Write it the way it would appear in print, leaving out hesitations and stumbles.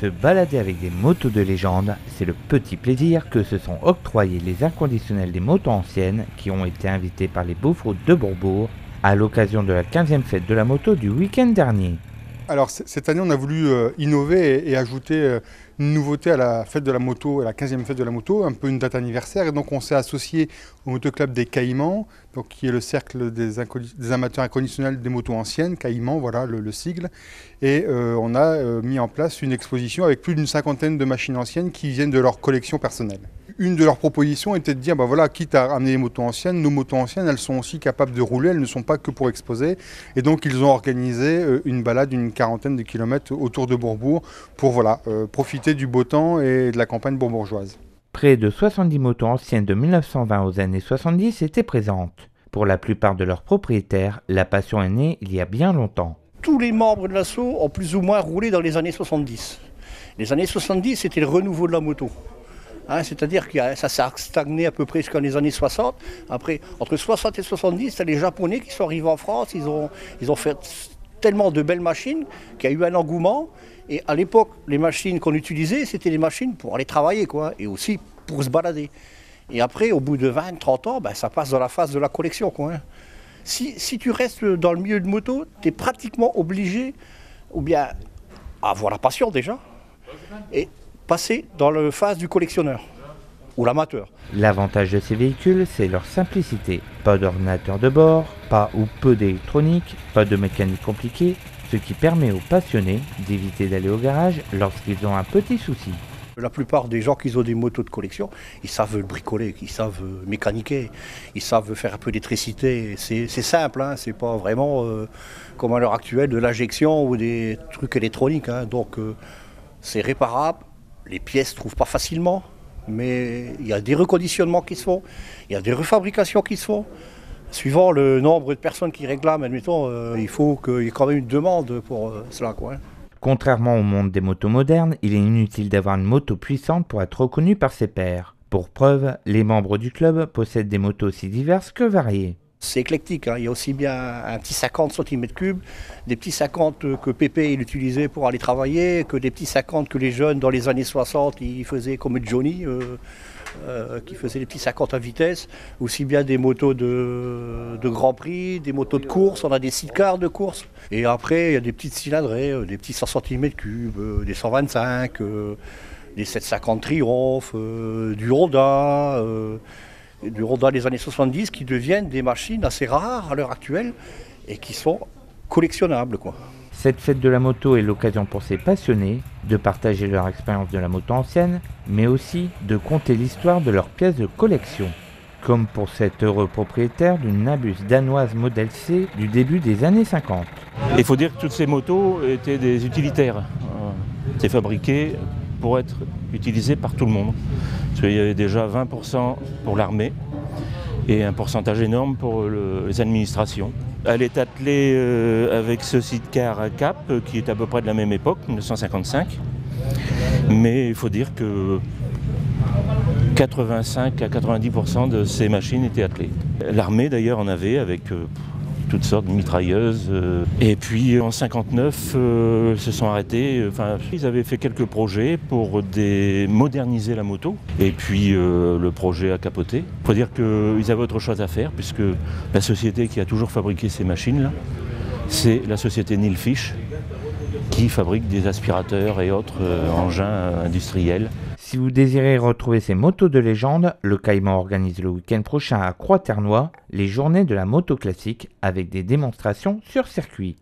Se balader avec des motos de légende, c'est le petit plaisir que se sont octroyés les inconditionnels des motos anciennes qui ont été invités par les Beaux-Froutes de Bourbourg à l'occasion de la 15e fête de la moto du week-end dernier. Alors cette année, on a voulu innover et ajouter une nouveauté à la fête de la moto, à la 15e fête de la moto, un peu une date anniversaire. Et donc on s'est associé au motoclub des Caïmans, donc, qui est le cercle des amateurs inconditionnels des motos anciennes, Caïmans, voilà le sigle. Et on a mis en place une exposition avec plus d'une cinquantaine de machines anciennes qui viennent de leur collection personnelle. Une de leurs propositions était de dire, voilà, quitte à ramener les motos anciennes, nos motos anciennes, elles sont aussi capables de rouler, elles ne sont pas que pour exposer. Et donc ils ont organisé une balade d'une quarantaine de kilomètres autour de Bourbourg pour profiter du beau temps et de la campagne bourbourgeoise. Près de 70 motos anciennes de 1920 aux années 70 étaient présentes. Pour la plupart de leurs propriétaires, la passion est née il y a bien longtemps. Tous les membres de l'assaut ont plus ou moins roulé dans les années 70. Les années 70, c'était le renouveau de la moto. C'est-à-dire que ça s'est stagné à peu près jusqu'aux années 60. Après, entre 60 et 70, c'est les Japonais qui sont arrivés en France. Ils ont fait tellement de belles machines qu'il y a eu un engouement. Et à l'époque, les machines qu'on utilisait, c'était des machines pour aller travailler, quoi, et aussi pour se balader. Et après, au bout de 20, 30 ans, ça passe dans la phase de la collection, quoi. Si tu restes dans le milieu de moto, tu es pratiquement obligé, ou bien à avoir la passion déjà, et passer dans la phase du collectionneur ou l'amateur. L'avantage de ces véhicules, c'est leur simplicité. Pas d'ordinateur de bord, pas ou peu d'électronique, pas de mécanique compliquée, ce qui permet aux passionnés d'éviter d'aller au garage lorsqu'ils ont un petit souci. La plupart des gens qui ont des motos de collection, ils savent bricoler, ils savent mécaniquer, ils savent faire un peu d'électricité. C'est simple, c'est pas vraiment comme à l'heure actuelle de l'injection ou des trucs électroniques. Donc c'est réparable. Les pièces ne se trouvent pas facilement, mais il y a des reconditionnements qui se font, il y a des refabrications qui se font. Suivant le nombre de personnes qui réclament, admettons, il faut qu'il y ait quand même une demande pour cela, quoi. Contrairement au monde des motos modernes, il est inutile d'avoir une moto puissante pour être reconnu par ses pairs. Pour preuve, les membres du club possèdent des motos aussi diverses que variées. C'est éclectique, il y a aussi bien un petit 50 cm3, des petits 50 que Pépé il utilisait pour aller travailler, que des petits 50 que les jeunes dans les années 60 ils faisaient comme Johnny, qui faisait les petits 50 à vitesse, aussi bien des motos de Grand Prix, des motos de course, on a des sidecars de course. Et après il y a des petites cylindrées, des petits 100 cm3, des 125, des 750 Triumph, du Honda des années 70 qui deviennent des machines assez rares à l'heure actuelle et qui sont collectionnables, quoi. Cette fête de la moto est l'occasion pour ces passionnés de partager leur expérience de la moto ancienne, mais aussi de conter l'histoire de leurs pièces de collection. Comme pour cet heureux propriétaire d'une Nabus danoise modèle C du début des années 50. Il faut dire que toutes ces motos étaient des utilitaires. C'est fabriqué pour être utilisé par tout le monde. Parce qu'il y avait déjà 20% pour l'armée et un pourcentage énorme pour les administrations. Elle est attelée avec ce sidecar Cap qui est à peu près de la même époque, 1955. Mais il faut dire que 85 à 90% de ces machines étaient attelées. L'armée d'ailleurs en avait avec toutes sortes de mitrailleuses. Et puis en 59, se sont arrêtés. Ils avaient fait quelques projets pour moderniser la moto. Et puis le projet a capoté. Il faut dire qu'ils avaient autre chose à faire, puisque la société qui a toujours fabriqué ces machines-là, c'est la société Nilfish, qui fabrique des aspirateurs et autres engins industriels. Si vous désirez retrouver ces motos de légende, le Caïman organise le week-end prochain à Croix-Ternois les journées de la moto classique avec des démonstrations sur circuit.